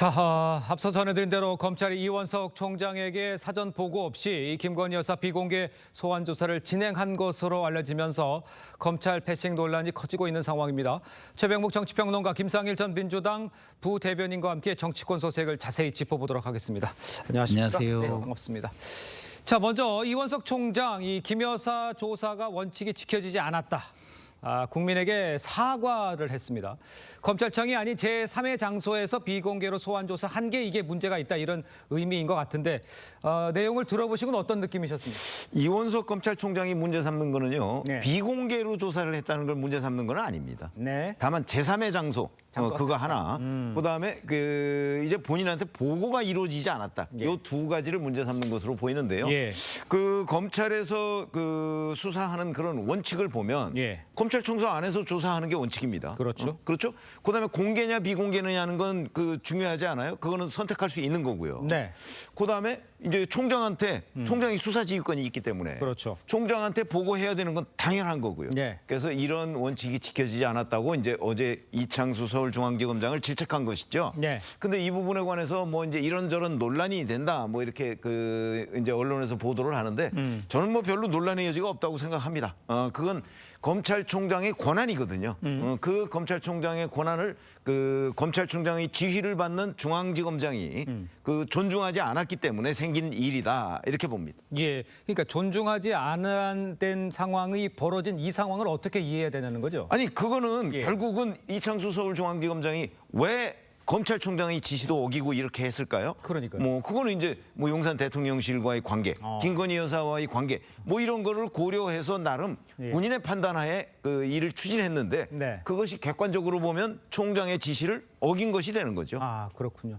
자, 앞서 전해드린 대로 검찰이 이원석 총장에게 사전 보고 없이 이 김건희 여사 비공개 소환 조사를 진행한 것으로 알려지면서 검찰 패싱 논란이 커지고 있는 상황입니다. 최병묵 정치평론가, 김상일 전 민주당 부대변인과 함께 정치권 소식을 자세히 짚어보도록 하겠습니다. 안녕하십니까? 안녕하세요. 네, 반갑습니다. 자, 먼저 이원석 총장, 이 김 여사 조사가 원칙이 지켜지지 않았다. 국민에게 사과를 했습니다. 검찰청이 아닌 제3의 장소에서 비공개로 소환 조사한 게 이게 문제가 있다, 이런 의미인 것 같은데 내용을 들어보시고는 어떤 느낌이셨습니까? 이원석 검찰총장이 문제 삼는 거는요. 네. 비공개로 조사를 했다는 걸 문제 삼는 건 아닙니다. 네. 다만 제3의 장소 그거 하나. 그다음에 이제 본인한테 보고가 이루어지지 않았다. 예. 요 두 가지를 문제 삼는 것으로 보이는데요. 예. 검찰에서 수사하는 그런 원칙을 보면 예. 검찰청사 안에서 조사하는 게 원칙입니다. 그렇죠. 그렇죠. 그다음에 공개냐 비공개느냐는 건 중요하지 않아요. 그거는 선택할 수 있는 거고요. 네. 그다음에 이제 총장한테 총장이 수사지휘권이 있기 때문에 그렇죠. 총장한테 보고해야 되는 건 당연한 거고요. 네. 그래서 이런 원칙이 지켜지지 않았다고 이제 어제 이창수 서울중앙지검장을 질책한 것이죠. 네. 근데 이 부분에 관해서 뭐 이제 이런저런 논란이 된다, 뭐 이렇게 이제 언론에서 보도를 하는데 저는 뭐 별로 논란의 여지가 없다고 생각합니다. 그건 검찰총장의 권한이거든요. 그 검찰총장의 권한을 검찰총장의 지휘를 받는 중앙지검장이 존중하지 않았기 때문에 생긴 일이다, 이렇게 봅니다. 예. 그러니까 존중하지 않은 상황이 벌어진 이 상황을 어떻게 이해해야 되는 거죠? 아니 그거는 예. 결국은 이창수 서울중앙지검장이 왜 검찰총장의 지시도 어기고 이렇게 했을까요? 그러니까요. 뭐 그거는 이제 뭐 용산 대통령실과의 관계, 김건희 여사와의 관계, 뭐 이런 거를 고려해서 나름 예. 본인의 판단하에 일을 추진했는데 네. 그것이 객관적으로 보면 총장의 지시를 어긴 것이 되는 거죠. 그렇군요.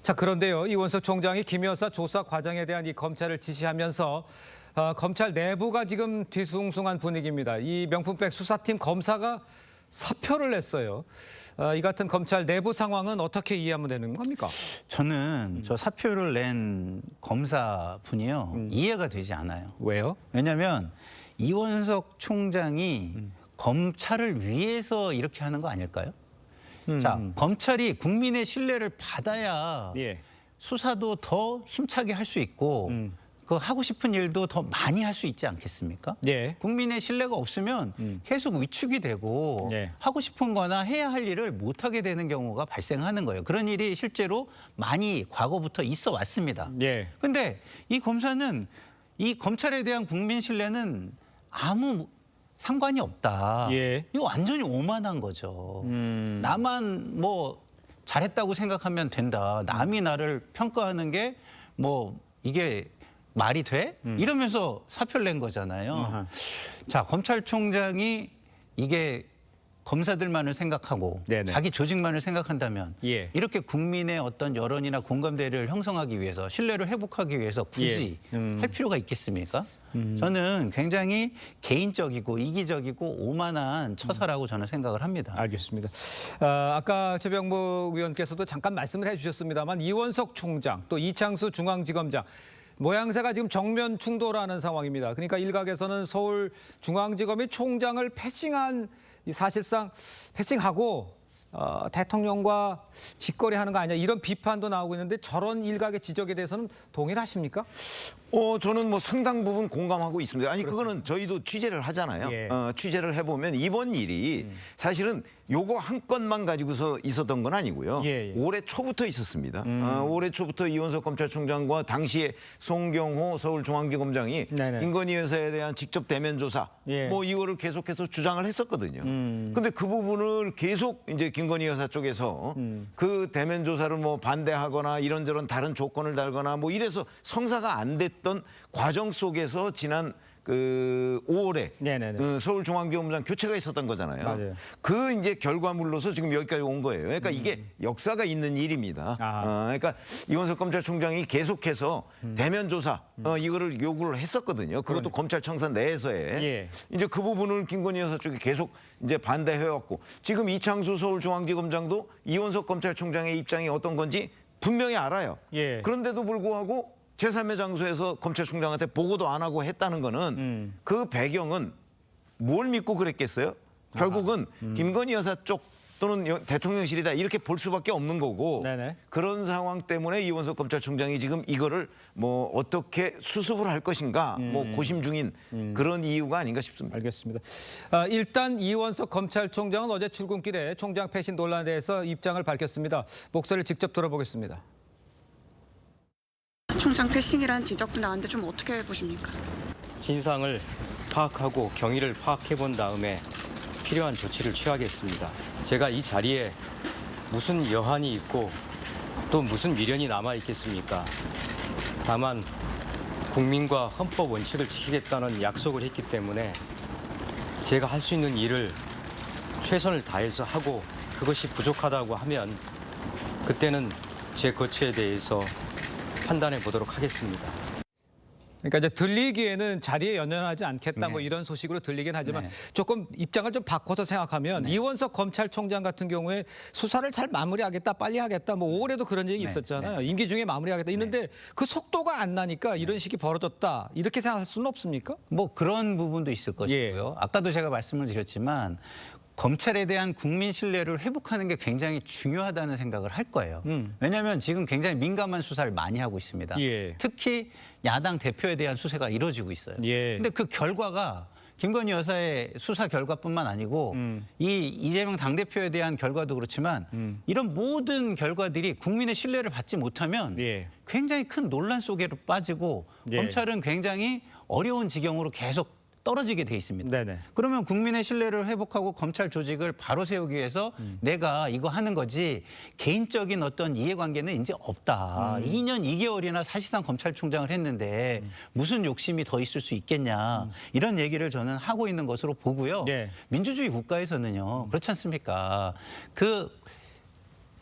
자, 그런데요, 이원석 총장이 김 여사 조사 과정에 대한 이 검찰을 지시하면서 검찰 내부가 지금 뒤숭숭한 분위기입니다. 이 명품백 수사팀 검사가 사표를 냈어요. 이 같은 검찰 내부 상황은 어떻게 이해하면 되는 겁니까? 저는 저 사표를 낸 검사분이요, 이해가 되지 않아요. 왜요? 왜냐하면 이원석 총장이 검찰을 위해서 이렇게 하는 거 아닐까요? 자, 검찰이 국민의 신뢰를 받아야 예. 수사도 더 힘차게 할 수 있고 하고 싶은 일도 더 많이 할 수 있지 않겠습니까? 예. 국민의 신뢰가 없으면 계속 위축이 되고 예. 하고 싶은 거나 해야 할 일을 못하게 되는 경우가 발생하는 거예요. 그런 일이 실제로 많이 과거부터 있어 왔습니다. 예. 근데 이 검사는 이 검찰에 대한 국민 신뢰는 아무 상관이 없다. 예. 이거 완전히 오만한 거죠. 나만 뭐 잘했다고 생각하면 된다. 남이 나를 평가하는 게 뭐 이게 말이 돼? 이러면서 사표를 낸 거잖아요. 아하. 자, 검찰총장이 이게 검사들만을 생각하고 네네. 자기 조직만을 생각한다면 예. 이렇게 국민의 어떤 여론이나 공감대를 형성하기 위해서, 신뢰를 회복하기 위해서 굳이 예. 할 필요가 있겠습니까? 저는 굉장히 개인적이고 이기적이고 오만한 처사라고 저는 생각을 합니다. 알겠습니다. 아까 최병묵 의원께서도 잠깐 말씀을 해주셨습니다만 이원석 총장, 또 이창수 중앙지검장, 모양새가 지금 정면 충돌하는 상황입니다. 그러니까 일각에서는 서울중앙지검이 총장을 패싱한, 사실상 패싱하고 대통령과 직거래하는 거 아니냐, 이런 비판도 나오고 있는데 저런 일각의 지적에 대해서는 동일하십니까? 저는 뭐 상당 부분 공감하고 있습니다. 아니 그거는 저희도 취재를 하잖아요. 예. 취재를 해보면 이번 일이 사실은 요거 한 건만 가지고서 있었던 건 아니고요. 예, 예. 올해 초부터 있었습니다. 올해 초부터 이원석 검찰총장과 당시에 송경호 서울중앙지검장이 네네. 김건희 여사에 대한 직접 대면 조사, 예. 뭐 이거를 계속해서 주장을 했었거든요. 근데 그 부분을 계속 이제 김건희 여사 쪽에서 그 대면 조사를 뭐 반대하거나 이런저런 다른 조건을 달거나 뭐 이래서 성사가 안 됐던 과정 속에서 지난 5월에 네네네. 서울중앙지검장 교체가 있었던 거잖아요. 맞아요. 이제 결과물로서 지금 여기까지 온 거예요. 그러니까 이게 역사가 있는 일입니다. 그러니까 이원석 검찰총장이 계속해서 대면 조사 이거를 요구를 했었거든요. 그것도 검찰청사 내에서의. 예. 이제 그 부분을 김건희 여사 쪽이 계속 이제 반대해왔고, 지금 이창수 서울중앙지검장도 이원석 검찰총장의 입장이 어떤 건지 분명히 알아요. 예. 그런데도 불구하고 제3의 장소에서 검찰총장한테 보고도 안 하고 했다는 거는 그 배경은 뭘 믿고 그랬겠어요? 결국은 김건희 여사 쪽 또는 대통령실이다 이렇게 볼 수밖에 없는 거고 네네. 그런 상황 때문에 이원석 검찰총장이 지금 이거를 뭐 어떻게 수습을 할 것인가 뭐 고심 중인 그런 이유가 아닌가 싶습니다. 알겠습니다. 일단 이원석 검찰총장은 어제 출근길에 총장 패신 논란에 대해서 입장을 밝혔습니다. 목소리를 직접 들어보겠습니다. 총장 패싱이라는 지적도 나왔는데 좀 어떻게 보십니까? 진상을 파악하고 경위를 파악해 본 다음에 필요한 조치를 취하겠습니다. 제가 이 자리에 무슨 여한이 있고 또 무슨 미련이 남아 있겠습니까? 다만 국민과 헌법 원칙을 지키겠다는 약속을 했기 때문에 제가 할 수 있는 일을 최선을 다해서 하고 그것이 부족하다고 하면 그때는 제 거취에 대해서 판단해 보도록 하겠습니다. 그러니까 이제 들리기에는 자리에 연연하지 않겠다 뭐 네. 이런 소식으로 들리긴 하지만 네. 조금 입장을 좀 바꿔서 생각하면 이원석 검찰총장 같은 경우에 수사를 잘 마무리하겠다, 빨리 하겠다, 뭐 5월에도 그런 얘기 네. 있었잖아요. 임기 중에 마무리하겠다 있는데 그 속도가 안 나니까 이런 식이 벌어졌다 이렇게 생각할 수는 없습니까? 뭐 그런 부분도 있을 것이고요. 아까도 제가 말씀을 드렸지만 검찰에 대한 국민 신뢰를 회복하는 게 굉장히 중요하다는 생각을 할 거예요. 왜냐하면 지금 굉장히 민감한 수사를 많이 하고 있습니다. 예. 특히 야당 대표에 대한 수사가 이루어지고 있어요. 예. 근데 그 결과가 김건희 여사의 수사 결과뿐만 아니고 이 이재명 당대표에 대한 결과도 그렇지만 이런 모든 결과들이 국민의 신뢰를 받지 못하면 예. 굉장히 큰 논란 속에 빠지고 예. 검찰은 굉장히 어려운 지경으로 계속 떨어지게 돼 있습니다. 네네. 그러면 국민의 신뢰를 회복하고 검찰 조직을 바로 세우기 위해서 내가 이거 하는 거지 개인적인 어떤 이해관계는 이제 없다. 2년 2개월이나 사실상 검찰총장을 했는데 무슨 욕심이 더 있을 수 있겠냐. 이런 얘기를 저는 하고 있는 것으로 보고요. 네. 민주주의 국가에서는요. 그렇지 않습니까? 그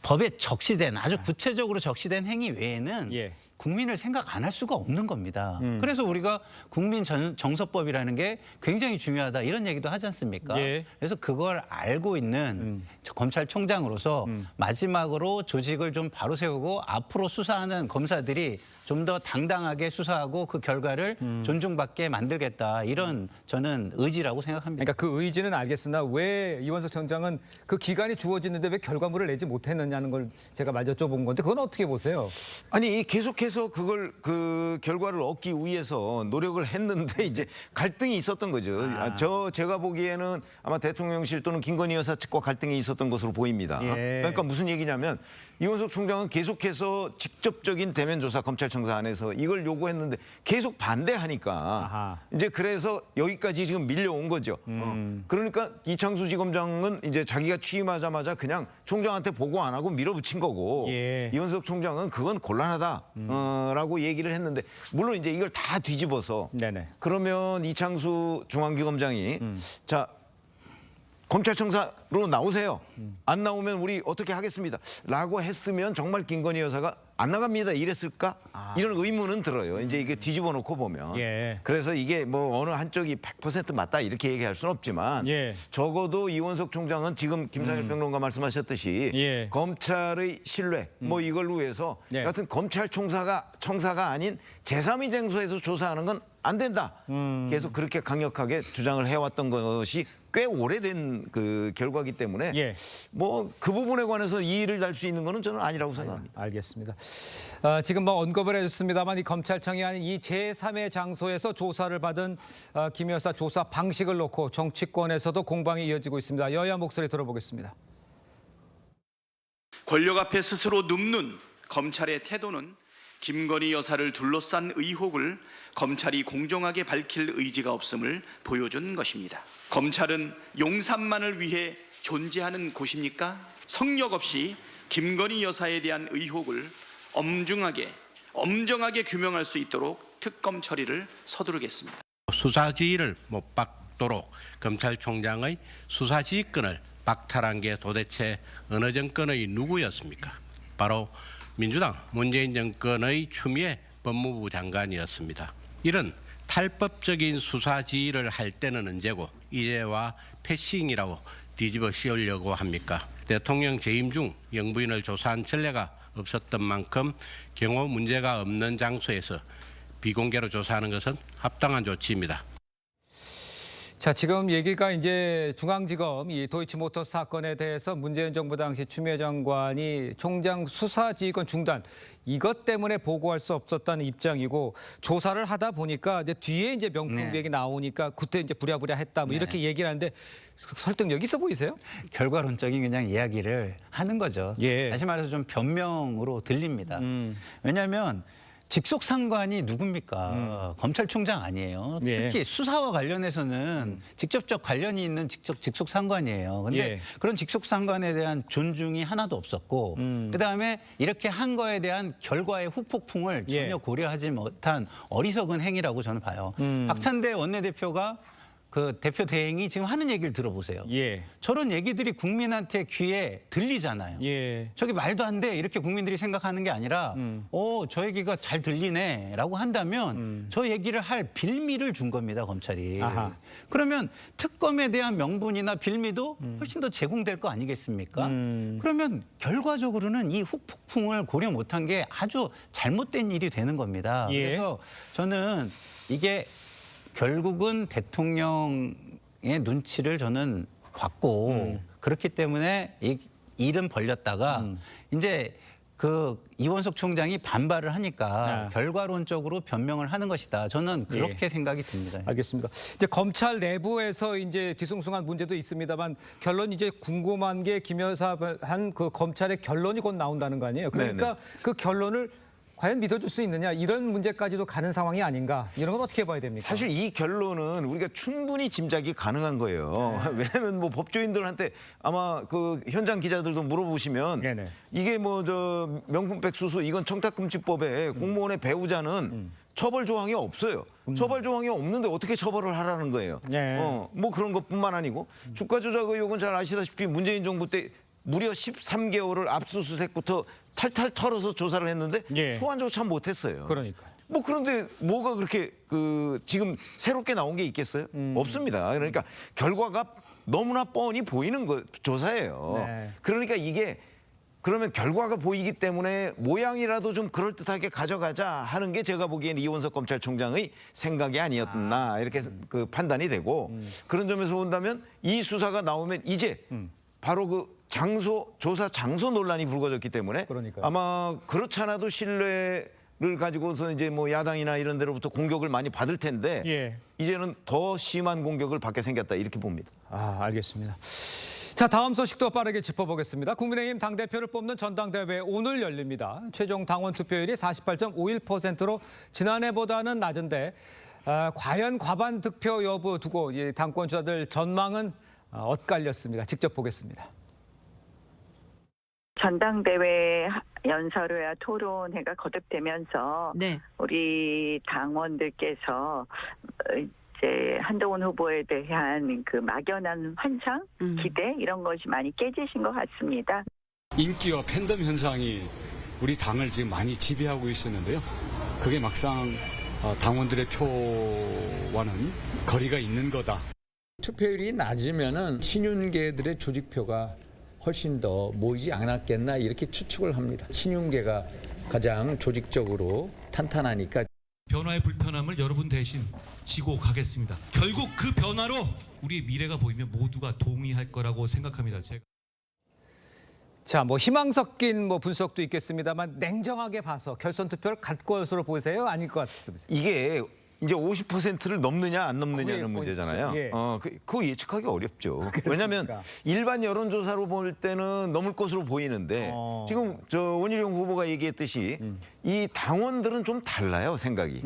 법에 적시된 아주 구체적으로 적시된 행위 외에는 예. 국민을 생각 안 할 수가 없는 겁니다. 그래서 우리가 국민정서법이라는 게 굉장히 중요하다 이런 얘기도 하지 않습니까? 예. 그래서 그걸 알고 있는 검찰총장으로서 마지막으로 조직을 좀 바로 세우고 앞으로 수사하는 검사들이 좀 더 당당하게 수사하고 그 결과를 존중받게 만들겠다 이런 저는 의지라고 생각합니다. 그러니까 그 의지는 알겠으나 왜 이원석 총장은 그 기간이 주어지는데 왜 결과물을 내지 못했느냐는 걸 제가 마저 여쭤본 건데 그건 어떻게 보세요? 아니 계속해서 그걸 그 결과를 얻기 위해서 노력을 했는데 이제 갈등이 있었던 거죠. 제가 보기에는 아마 대통령실 또는 김건희 여사 측과 갈등이 있었던 것으로 보입니다. 예. 그러니까 무슨 얘기냐면 이원석 총장은 계속해서 직접적인 대면 조사 검찰청사 안에서 이걸 요구했는데 계속 반대하니까 아하. 이제 그래서 여기까지 지금 밀려온 거죠. 그러니까 이창수 지검장은 이제 자기가 취임하자마자 그냥 총장한테 보고 안 하고 밀어붙인 거고 예. 이원석 총장은 그건 곤란하다라고 얘기를 했는데 물론 이제 이걸 다 뒤집어서 네네. 그러면 이창수 중앙지검장이 자 검찰청사로 나오세요. 안 나오면 우리 어떻게 하겠습니다. 라고 했으면 정말 김건희 여사가 안 나갑니다. 이랬을까? 이런 의문은 들어요. 이제 이게 뒤집어 놓고 보면. 예. 그래서 이게 뭐 어느 한쪽이 100% 맞다 이렇게 얘기할 수는 없지만 예. 적어도 이원석 총장은 지금 김상일 평론가 말씀하셨듯이 예. 검찰의 신뢰 뭐 이걸 위해서 예. 여하튼 청사가 아닌 제3의 장소에서 조사하는 건 안 된다. 계속 그렇게 강력하게 주장을 해왔던 것이 꽤 오래된 그 결과기 때문에 예. 뭐 그 부분에 관해서 이의를 달 수 있는 거는 저는 아니라고 생각합니다. 알겠습니다. 지금 뭐 언급을 해줬습니다만 이 검찰청이 아닌 이 제3의 장소에서 조사를 받은 김 여사 조사 방식을 놓고 정치권에서도 공방이 이어지고 있습니다. 여야 목소리 들어보겠습니다. 권력 앞에 스스로 눕는 검찰의 태도는 김건희 여사를 둘러싼 의혹을 검찰이 공정하게 밝힐 의지가 없음을 보여준 것입니다. 검찰은 용산만을 위해 존재하는 곳입니까? 성역 없이 김건희 여사에 대한 의혹을 엄정하게 규명할 수 있도록 특검 처리를 서두르겠습니다. 수사 지휘를 못 받도록 검찰총장의 수사 지휘권을 박탈한 게 도대체 어느 정권의 누구였습니까? 바로 민주당 문재인 정권의 추미애 법무부 장관이었습니다. 이런 탈법적인 수사 지휘를 할 때는 언제고 이제와 패싱이라고 뒤집어 씌우려고 합니까? 대통령 재임 중 영부인을 조사한 전례가 없었던 만큼 경호 문제가 없는 장소에서 비공개로 조사하는 것은 합당한 조치입니다. 자, 지금 얘기가 이제 중앙지검 이 도이치모터스 사건에 대해서 문재인 정부 당시 추미애 장관이 총장 수사지휘권 중단 이것 때문에 보고할 수 없었다는 입장이고 조사를 하다 보니까 이제 뒤에 이제 명품 얘기 나오니까 그때 이제 부랴부랴 했다 뭐 이렇게 얘기를 하는데 설득력 있어 보이세요? 결과론적인 그냥 이야기를 하는 거죠. 예. 다시 말해서 좀 변명으로 들립니다. 왜냐하면 직속 상관이 누굽니까? 검찰총장 아니에요. 예. 특히 수사와 관련해서는 직접적 관련이 있는 직속 상관이에요. 근데 예. 그런 직속 상관에 대한 존중이 하나도 없었고 그다음에 이렇게 한 거에 대한 결과의 후폭풍을 전혀 예. 고려하지 못한 어리석은 행위라고 저는 봐요. 박찬대 원내대표가 그 대표 대행이 지금 하는 얘기를 들어보세요. 예. 저런 얘기들이 국민한테 귀에 들리잖아요. 예. 저게 말도 안 돼 이렇게 국민들이 생각하는 게 아니라 저 얘기가 잘 들리네라고 한다면 저 얘기를 할 빌미를 준 겁니다, 검찰이. 아하. 그러면 특검에 대한 명분이나 빌미도 훨씬 더 제공될 거 아니겠습니까? 그러면 결과적으로는 이 후폭풍을 고려 못한 게 아주 잘못된 일이 되는 겁니다. 예. 그래서 저는 이게 결국은 대통령의 눈치를 저는 봤고 그렇기 때문에 이 일은 벌렸다가 이제 그 이원석 총장이 반발을 하니까 결과론적으로 변명을 하는 것이다. 저는 그렇게 생각이 듭니다. 알겠습니다. 이제 검찰 내부에서 이제 뒤숭숭한 문제도 있습니다만 결론 이제 궁금한 게 김 여사 한 그 검찰의 결론이 곧 나온다는 거 아니에요? 그러니까 그 결론을 과연 믿어줄 수 있느냐 이런 문제까지도 가는 상황이 아닌가 이런 건 어떻게 봐야 됩니까? 사실 이 결론은 우리가 충분히 짐작이 가능한 거예요. 왜냐하면 뭐 법조인들한테 아마 그 현장 기자들도 물어보시면 네네. 이게 뭐 저 명품백 수수 이건 청탁금지법에 공무원의 배우자는 처벌 조항이 없어요. 처벌 조항이 없는데 어떻게 처벌을 하라는 거예요. 네. 뭐 그런 것뿐만 아니고 주가 조작 의혹은 잘 아시다시피 문재인 정부 때 무려 13개월을 압수수색부터 탈탈 털어서 조사를 했는데 예. 소환조차 못했어요. 그러니까. 뭐 그런데 뭐가 그렇게 그 지금 새롭게 나온 게 있겠어요? 없습니다. 그러니까 결과가 너무나 뻔히 보이는 거 조사예요. 네. 그러니까 이게 그러면 결과가 보이기 때문에 모양이라도 좀 그럴듯하게 가져가자 하는 게 제가 보기엔 이원석 검찰총장의 생각이 아니었나 이렇게 그 판단이 되고 그런 점에서 본다면 이 수사가 나오면 이제 바로 그 조사 장소 논란이 불거졌기 때문에 그러니까요. 아마 그렇지 않아도 신뢰를 가지고서 이제 뭐 야당이나 이런 데로부터 공격을 많이 받을 텐데 예. 이제는 더 심한 공격을 받게 생겼다 이렇게 봅니다. 알겠습니다. 자, 다음 소식도 빠르게 짚어보겠습니다. 국민의힘 당대표를 뽑는 전당대회 오늘 열립니다. 최종 당원 투표율이 48.51%로 지난해보다는 낮은데 과연 과반 득표 여부 두고 이 당권 주자들 전망은 엇갈렸습니다. 직접 보겠습니다. 전당대회 연설회와 토론회가 거듭되면서 네. 우리 당원들께서 이제 한동훈 후보에 대한 그 막연한 환상, 기대 이런 것이 많이 깨지신 것 같습니다. 인기와 팬덤 현상이 우리 당을 지금 많이 지배하고 있었는데요. 그게 막상 당원들의 표와는 거리가 있는 거다. 투표율이 낮으면은 친윤계들의 조직표가 훨씬 더 모이지 않았겠나 이렇게 추측을 합니다. 친윤계가 가장 조직적으로 탄탄하니까. 변화의 불편함을 여러분 대신 지고 가겠습니다. 결국 그 변화로 우리의 미래가 보이면 모두가 동의할 거라고 생각합니다. 제가. 자, 뭐 희망 섞인 뭐 분석도 있겠습니다만 냉정하게 봐서 결선 투표를 갈 것으로 보세요? 아닐 것 같습니다. 이게 이제 50%를 넘느냐 안 넘느냐는 그게 문제잖아요. 예. 그거 예측하기 어렵죠. 그러니까. 왜냐하면 일반 여론조사로 볼 때는 넘을 것으로 보이는데 지금 저 원희룡 후보가 얘기했듯이 이 당원들은 좀 달라요, 생각이.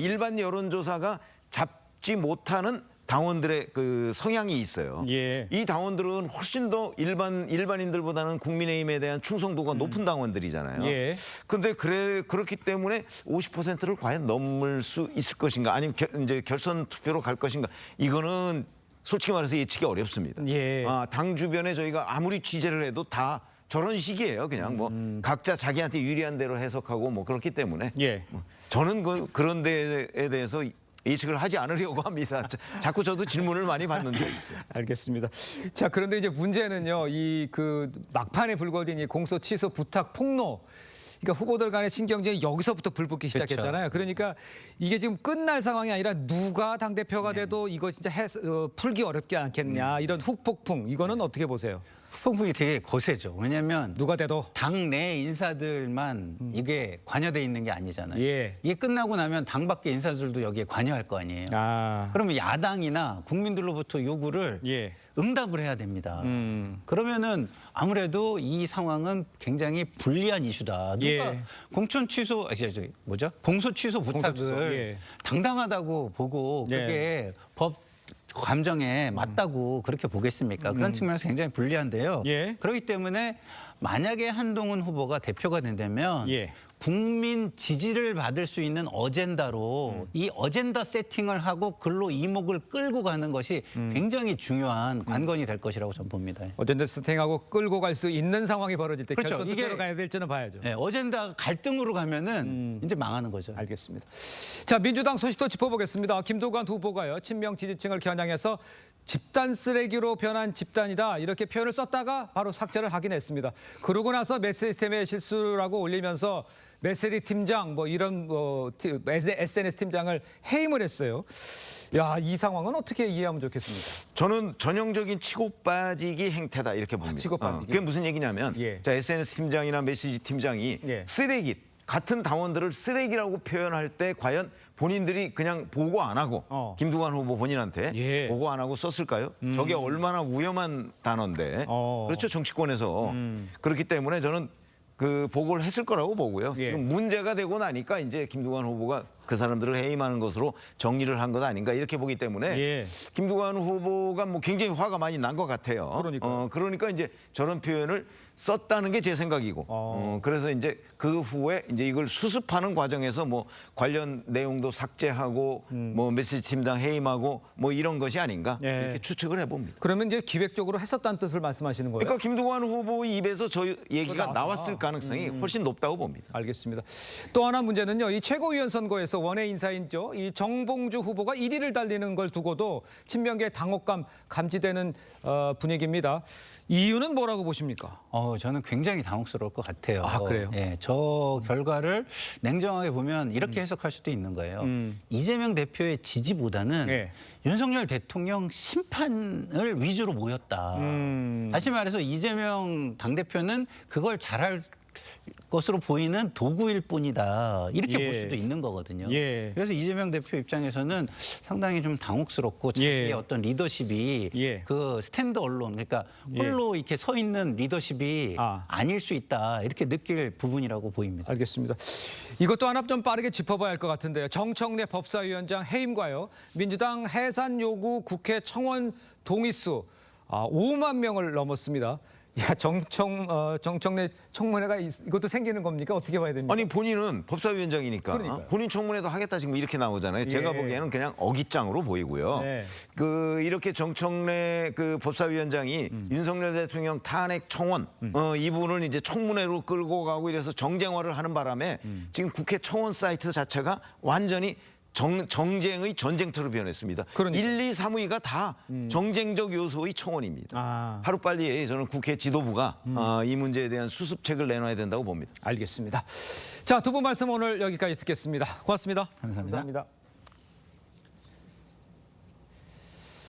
일반 여론조사가 잡지 못하는 당원들의 그 성향이 있어요. 예. 이 당원들은 훨씬 더 일반인들보다는 국민의힘에 대한 충성도가 높은 당원들이잖아요. 예. 그런데 그렇기 때문에 50%를 과연 넘을 수 있을 것인가, 아니면 이제 결선 투표로 갈 것인가, 이거는 솔직히 말해서 예측이 어렵습니다. 예. 당 주변에 저희가 아무리 취재를 해도 다 저런 식이에요. 그냥 뭐 각자 자기한테 유리한 대로 해석하고 뭐 그렇기 때문에 예. 저는 그런 데에 대해서 예측을 하지 않으려고 합니다. 자꾸 저도 질문을 많이 받는데. 알겠습니다. 자, 그런데 이제 문제는요. 이 그 막판에 불거진 이 공소 취소 부탁 폭로. 그러니까 후보들 간의 신경전이 여기서부터 불붙기 시작했잖아요. 그러니까 이게 지금 끝날 상황이 아니라 누가 당대표가 돼도 이거 진짜 풀기 어렵지 않겠냐 이런 후폭풍 이거는 어떻게 보세요? 후폭풍이 되게 거세죠. 왜냐하면 누가 돼도 당내 인사들만 이게 관여돼 있는 게 아니잖아요. 예. 이게 끝나고 나면 당 밖의 인사들도 여기에 관여할 거 아니에요. 그러면 야당이나 국민들로부터 요구를 예. 응답을 해야 됩니다. 그러면은 아무래도 이 상황은 굉장히 불리한 이슈다. 누가 예. 공천 취소, 공소 취소 부탁을 취소, 예. 당당하다고 보고 예. 그게 법 감정에 맞다고 그렇게 보겠습니까? 그런 측면에서 굉장히 불리한데요. 예. 그렇기 때문에 만약에 한동훈 후보가 대표가 된다면 예. 국민 지지를 받을 수 있는 어젠다로 이 어젠다 세팅을 하고 글로 이목을 끌고 가는 것이 굉장히 중요한 관건이 될 것이라고 저는 봅니다. 어젠다 세팅하고 끌고 갈 수 있는 상황이 벌어질 때 그렇죠. 결선 투표로 가야 될지는 봐야죠. 네, 어젠다 갈등으로 가면은 이제 망하는 거죠. 알겠습니다. 자, 민주당 소식도 짚어보겠습니다. 김두관 후보가요. 친명 지지층을 겨냥해서 집단 쓰레기로 변한 집단이다 이렇게 표현을 썼다가 바로 삭제를 하긴 했습니다. 그러고 나서 메시지 시스템의 실수라고 올리면서 메시지 팀장 뭐 이런 SNS 팀장을 해임을 했어요. 야, 이 상황은 어떻게 이해하면 좋겠습니까? 저는 전형적인 치고 빠지기 행태다 이렇게 봅니다. 치고 빠지기. 그게 무슨 얘기냐면 예. 자, SNS 팀장이나 메시지 팀장이 예. 쓰레기 같은 당원들을 쓰레기라고 표현할 때 과연 본인들이 그냥 보고 안 하고 김두관 후보 본인한테 예. 보고 안 하고 썼을까요? 저게 얼마나 위험한 단어인데 그렇죠, 정치권에서. 그렇기 때문에 저는 그 보고를 했을 거라고 보고요. 예. 지금 문제가 되고 나니까 이제 김두관 후보가 그 사람들을 해임하는 것으로 정리를 한 것 아닌가 이렇게 보기 때문에 예. 김두관 후보가 뭐 굉장히 화가 많이 난 것 같아요. 그러니까 이제 저런 표현을 썼다는 게 제 생각이고 그래서 이제 그 후에 이제 이걸 수습하는 과정에서 뭐 관련 내용도 삭제하고 뭐 메시지 팀장 해임하고 뭐 이런 것이 아닌가 예. 이렇게 추측을 해봅니다. 그러면 이제 기획적으로 했었다는 뜻을 말씀하시는 거예요? 그러니까 김두관 후보의 입에서 저 얘기가 나왔을 가능성이 훨씬 높다고 봅니다. 알겠습니다. 또 하나 문제는요. 이 최고위원 선거에서 원외 인사인죠. 이 정봉주 후보가 1위를 달리는 걸 두고도 친명계 당혹감 감지되는 분위기입니다. 이유는 뭐라고 보십니까? 저는 굉장히 당혹스러울 것 같아요. 아, 그래요? 예, 저 결과를 냉정하게 보면 이렇게 해석할 수도 있는 거예요. 이재명 대표의 지지보다는 예. 윤석열 대통령 심판을 위주로 모였다. 다시 말해서 이재명 당대표는 그걸 잘할 것으로 보이는 도구일 뿐이다. 이렇게 예. 볼 수도 있는 거거든요. 예. 그래서 이재명 대표 입장에서는 상당히 좀 당혹스럽고 자기의 예. 어떤 리더십이 예. 그 스탠드 언론, 그러니까 홀로 이렇게 서 있는 리더십이 아닐 수 있다. 이렇게 느낄 부분이라고 보입니다. 알겠습니다. 이것도 하나 좀 빠르게 짚어봐야 할 것 같은데요. 정청래 법사위원장 해임과요. 민주당 해산 요구 국회 청원 동의수 5만 명을 넘었습니다. 야, 정청래 청문회가 이것도 생기는 겁니까? 어떻게 봐야 됩니까? 아니 본인은 법사위원장이니까 그러니까요. 본인 청문회도 하겠다 지금 이렇게 나오잖아요. 제가 예. 보기에는 그냥 어깃장으로 보이고요. 네. 그 이렇게 정청래 그 법사위원장이 윤석열 대통령 탄핵 청원 이 부분을 이제 청문회로 끌고 가고 이래서 정쟁화를 하는 바람에 지금 국회 청원 사이트 자체가 완전히 정쟁의 전쟁터로 변했습니다. 그러니까요. 1, 2, 3위가 다 정쟁적 요소의 청원입니다. 하루빨리 저는 국회 지도부가 이 문제에 대한 수습책을 내놔야 된다고 봅니다. 알겠습니다. 자, 두 분 말씀 오늘 여기까지 듣겠습니다. 고맙습니다. 감사합니다. 감사합니다.